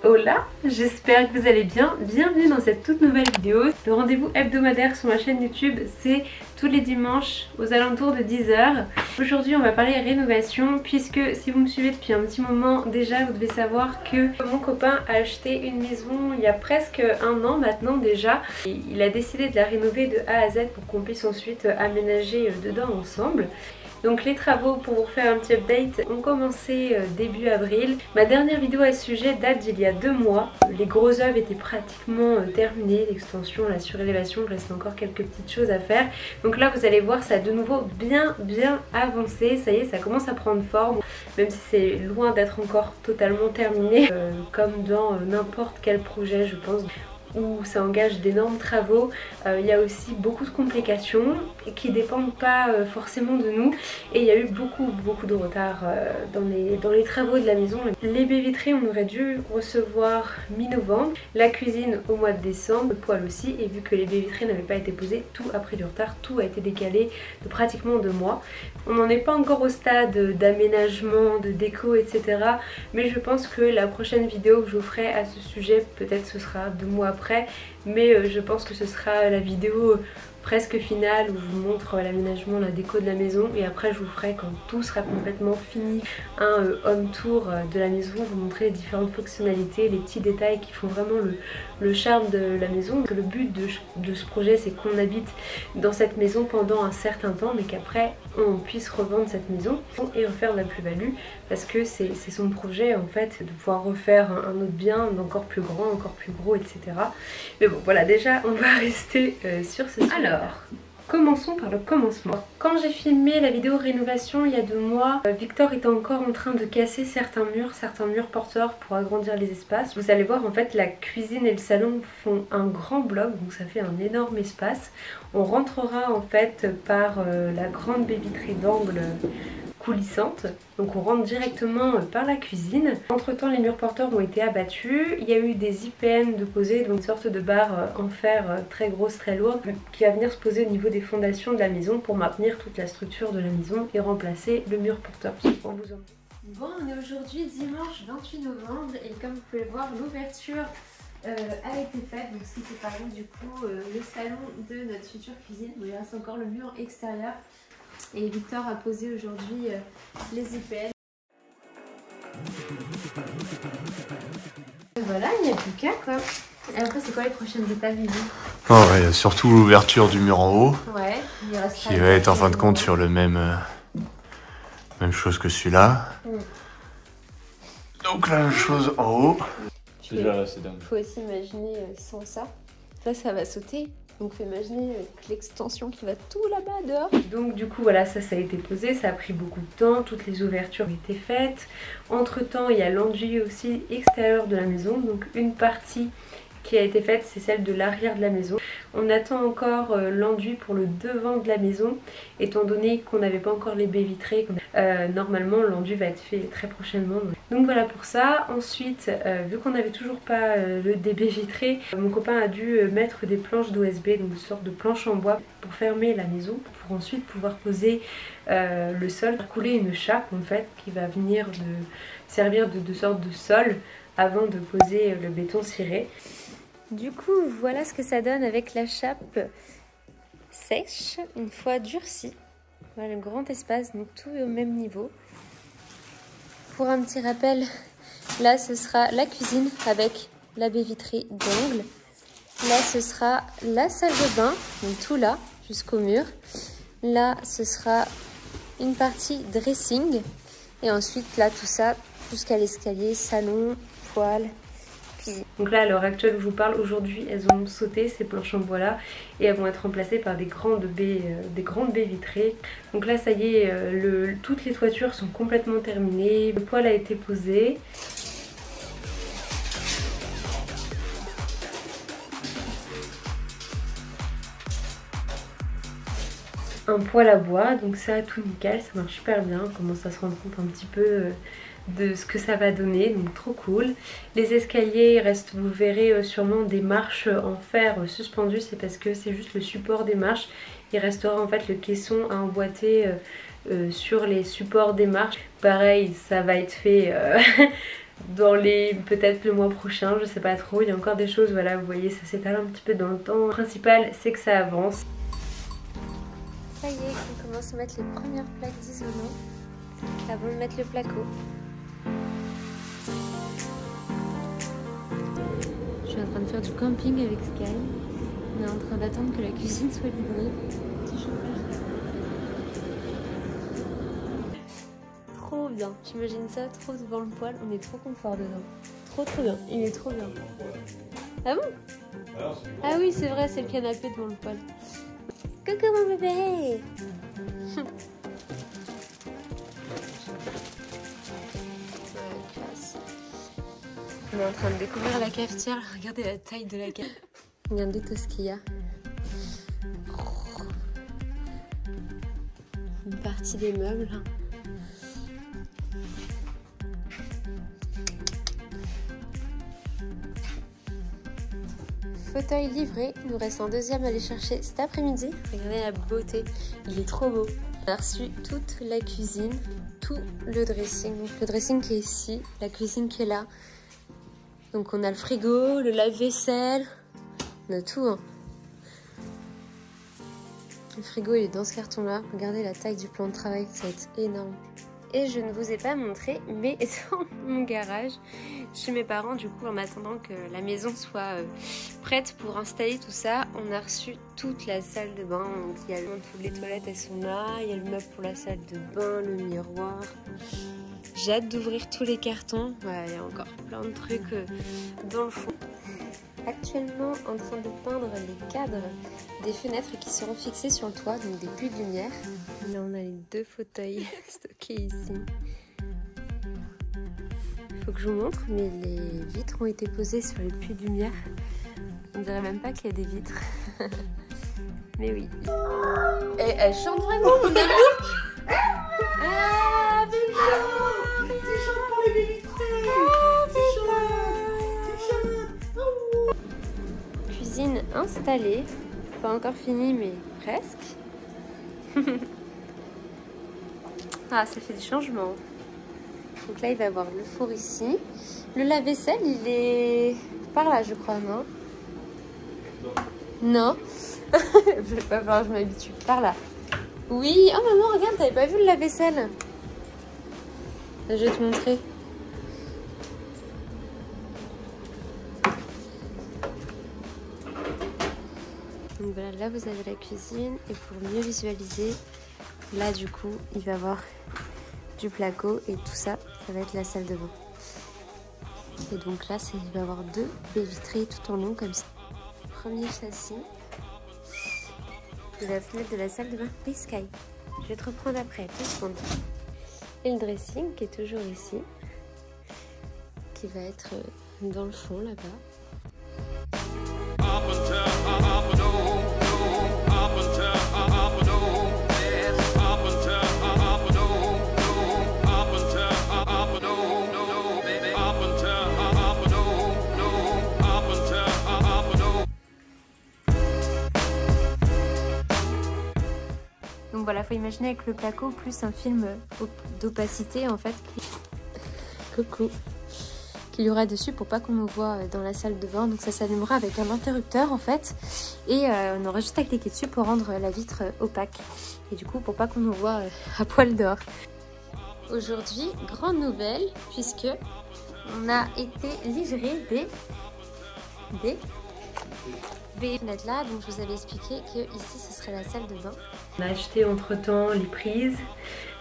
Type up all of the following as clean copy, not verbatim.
Hola, j'espère que vous allez bien. Bienvenue dans cette toute nouvelle vidéo. Le rendez-vous hebdomadaire sur ma chaîne YouTube, c'est tous les dimanches aux alentours de 10 h. Aujourd'hui on va parler rénovation, puisque si vous me suivez depuis un petit moment déjà, vous devez savoir que mon copain a acheté une maison il y a presque un an maintenant déjà. Et il a décidé de la rénover de A à Z pour qu'on puisse ensuite aménager dedans ensemble. Donc les travaux, pour vous faire un petit update, ont commencé début avril. Ma dernière vidéo à ce sujet date d'il y a 2 mois. Les gros œuvres étaient pratiquement terminés, l'extension, la surélévation, il reste encore quelques petites choses à faire. Donc là vous allez voir, ça a de nouveau bien avancé, ça y est, ça commence à prendre forme. Même si c'est loin d'être encore totalement terminé, comme dans n'importe quel projet je pense, où ça engage d'énormes travaux. Il y a aussi beaucoup de complications qui ne dépendent pas forcément de nous, et il y a eu beaucoup de retard dans les travaux de la maison. Les baies vitrées on aurait dû recevoir mi-novembre, la cuisine au mois de décembre, le poêle aussi, et vu que les baies vitrées n'avaient pas été posées, tout a pris du retard, tout a été décalé de pratiquement 2 mois. On n'en est pas encore au stade d'aménagement, de déco, etc. Mais je pense que la prochaine vidéo que je vous ferai à ce sujet, peut-être ce sera 2 mois après, mais je pense que ce sera la vidéo presque finale où je vous montre l'aménagement, la déco de la maison, et après je vous ferai, quand tout sera complètement fini, un home tour de la maison, vous montrer les différentes fonctionnalités, les petits détails qui font vraiment le charme de la maison. Le but de ce projet, c'est qu'on habite dans cette maison pendant un certain temps, mais qu'après on puisse revendre cette maison et refaire de la plus-value, parce que c'est son projet en fait, de pouvoir refaire un autre bien encore plus grand, encore plus gros, etc. Mais bon voilà, déjà on va rester sur ce sujet. Alors, commençons par le commencement. Quand j'ai filmé la vidéo rénovation il y a 2 mois, Victor était encore en train de casser certains murs porteurs pour agrandir les espaces. Vous allez voir, en fait la cuisine et le salon font un grand bloc, donc ça fait un énorme espace. On rentrera en fait par la grande baie vitrée d'angle coulissante, donc on rentre directement par la cuisine. Entre temps les murs porteurs ont été abattus, il y a eu des IPN de poser, donc une sorte de barre en fer très grosse, très lourde, qui va venir se poser au niveau des fondations de la maison pour maintenir toute la structure de la maison et remplacer le mur porteur. Bon, on est aujourd'hui dimanche 28 novembre et comme vous pouvez le voir, l'ouverture a été faite, donc c'est séparé du coup le salon de notre future cuisine. Il reste encore le mur extérieur. Et Victor a posé aujourd'hui les IPN. Voilà, il n'y a plus qu'à quoi. Et après, c'est quoi les prochaines étapes, Vivi? Oh, ouais, il y a surtout l'ouverture du mur en haut. Ouais, qui va être en fin de compte sur le même chose que celui-là. Donc la même chose en haut. Il faut aussi imaginer sans ça. Ça va sauter. Donc faut imaginer l'extension qui va tout là-bas dehors. Donc du coup voilà, ça a été posé, ça a pris beaucoup de temps, toutes les ouvertures ont été faites. Entre temps il y a l'enduit aussi extérieur de la maison, donc une partie qui a été faite, c'est celle de l'arrière de la maison. On attend encore l'enduit pour le devant de la maison, étant donné qu'on n'avait pas encore les baies vitrées. Normalement l'enduit va être fait très prochainement. Donc voilà pour ça. Ensuite, vu qu'on n'avait toujours pas des baies vitrées, mon copain a dû mettre des planches d'OSB, donc une sorte de planche en bois pour fermer la maison, pour ensuite pouvoir poser le sol, couler une chape en fait, qui va venir servir de sorte de sol avant de poser le béton ciré. Du coup, voilà ce que ça donne avec la chape sèche, une fois durcie. Voilà le grand espace, donc tout est au même niveau. Pour un petit rappel, là ce sera la cuisine avec la baie vitrée d'angle. Là ce sera la salle de bain, donc tout là, jusqu'au mur. Là ce sera une partie dressing. Et ensuite là tout ça, jusqu'à l'escalier, salon, poêle. Donc là à l'heure actuelle où je vous parle, aujourd'hui elles ont sauté ces planches en bois là, et elles vont être remplacées par des grandes baies vitrées. Donc là ça y est, toutes les toitures sont complètement terminées, le poêle a été posé. Un poêle à bois, donc ça tout nickel, ça marche super bien, on commence à se rendre compte un petit peu de ce que ça va donner, donc trop cool. Les escaliers, il reste, vous verrez sûrement des marches en fer suspendues, c'est parce que c'est juste le support des marches. Il restera en fait le caisson à emboîter sur les supports des marches. Pareil, ça va être fait dans peut-être le mois prochain, je sais pas trop. Il y a encore des choses, voilà, vous voyez, ça s'étale un petit peu dans le temps. Le principal, c'est que ça avance. Ça y est, on commence à mettre les premières plaques d'isolant avant de mettre le placo. Je suis en train de faire du camping avec Sky. On est en train d'attendre que la cuisine soit livrée. Petit chauffage. Trop bien, j'imagine ça trop devant le poêle, on est trop confort dedans. Trop bien, il est trop bien. Ah bon? Ah oui, c'est vrai, c'est le canapé devant le poêle. Coucou mon bébé. On est en train de découvrir la cafetière. Regardez la taille de la cafetière. Regardez tout ce qu'il y a. Une partie des meubles. Fauteuil livré, il nous reste un deuxième à aller chercher cet après-midi. Regardez la beauté, il est trop beau. On a reçu toute la cuisine, tout le dressing. Donc le dressing qui est ici, la cuisine qui est là. Donc on a le frigo, le lave-vaisselle, on a tout. Hein. Le frigo il est dans ce carton là. Regardez la taille du plan de travail, ça va être énorme. Et je ne vous ai pas montré, mais dans mon garage, chez mes parents, du coup, en attendant que la maison soit prête pour installer tout ça, on a reçu toute la salle de bain. Donc il y a toutes les toilettes, elles sont là, il y a le meuble pour la salle de bain, le miroir. J'ai hâte d'ouvrir tous les cartons. Voilà, il y a encore plein de trucs dans le fond. Actuellement en train de peindre les cadres des fenêtres qui seront fixées sur le toit, donc des puits de lumière. Là on a les deux fauteuils stockés ici. Il faut que je vous montre, mais les vitres ont été posées sur les puits de lumière. On dirait même pas qu'il y a des vitres. Mais oui. Et elle chante vraiment mon amour. Ah bébé, tu chantes pour les bébés. Cuisine installée, pas encore finie mais presque. Ah, ça fait du changement. Donc là il va y avoir le four ici. Le lave-vaisselle il est par là je crois, non? Non. Je vais pas falloir que je m'habitue. Par là. Oui, oh maman regarde, t'avais pas vu le lave-vaisselle? Je vais te montrer. Donc voilà, là vous avez la cuisine et pour mieux visualiser, là du coup il va y avoir du placo et tout ça, ça va être la salle de bain. Et donc là il va y avoir deux baies vitrées tout en long comme ça. Premier châssis de la fenêtre de la salle de bain. Oui Sky, je vais te reprendre après, 2 secondes. Et le dressing qui est toujours ici, qui va être dans le fond là-bas. Donc voilà, faut imaginer avec le placo plus un film d'opacité en fait. Coucou. Qu'il y aura dessus pour pas qu'on nous voit dans la salle de bain. Donc ça s'allumera avec un interrupteur en fait. Et on aura juste à cliquer dessus pour rendre la vitre opaque. Et du coup pour pas qu'on nous voit à poil dehors. Aujourd'hui, grande nouvelle puisque on a été livré des fenêtres là. Donc je vous avais expliqué que ici ce serait la salle de bain. On a acheté entre temps les prises,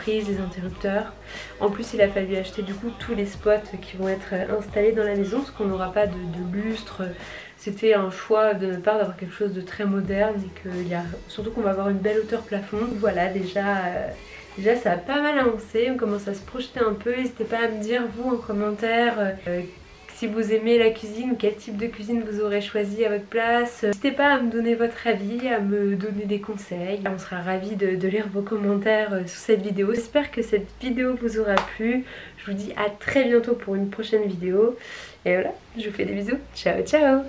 les interrupteurs. En plus il a fallu acheter du coup tous les spots qui vont être installés dans la maison parce qu'on n'aura pas de lustre. C'était un choix de notre part d'avoir quelque chose de très moderne et que surtout qu'on va avoir une belle hauteur plafond. Voilà, déjà ça a pas mal avancé, on commence à se projeter un peu. N'hésitez pas à me dire vous en commentaire si vous aimez la cuisine ou quel type de cuisine vous aurez choisi à votre place. N'hésitez pas à me donner votre avis, à me donner des conseils. On sera ravis de lire vos commentaires sous cette vidéo. J'espère que cette vidéo vous aura plu. Je vous dis à très bientôt pour une prochaine vidéo. Et voilà, je vous fais des bisous. Ciao ciao.